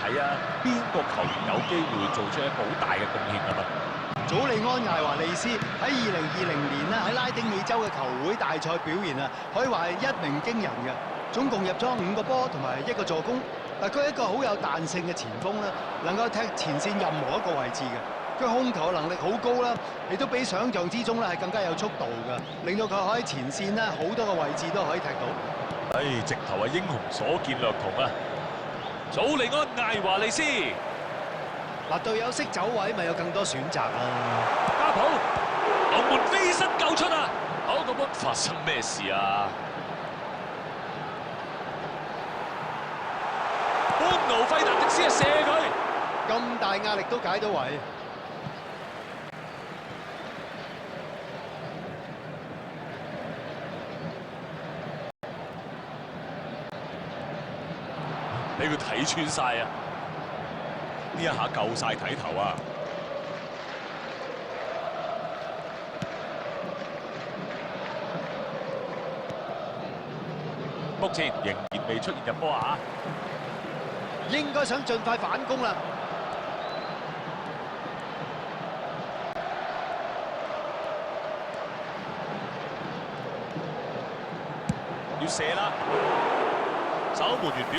睇啊，邊個球員有機會做出一個好大嘅貢獻㗎嘛？祖利安艾華利斯喺2020年咧喺拉丁美洲嘅球會大賽表現啊，可以話係一鳴驚人嘅。總共入咗5個波同埋1個助攻。嗱，佢係一個好有彈性嘅前鋒啦，能夠踢前線任何一個位置嘅。佢控球嘅能力好高啦，亦都比想象之中咧係更加有速度嘅，令到佢可以前線咧好多個位置都可以踢到。直頭係英雄所見略同啊！祖利安艾華利斯。嗱，隊友識走位，咪有更多選擇啦。家普，龍門飛身救出啊！好，個波發生咩事啊？邦奴費南迪斯啊，射佢，咁大壓力都解到位。俾佢睇穿晒啊！呢一下夠晒睇頭啊！目前仍然未出現入波啊！應該想盡快反攻啦。要射啦！守門員表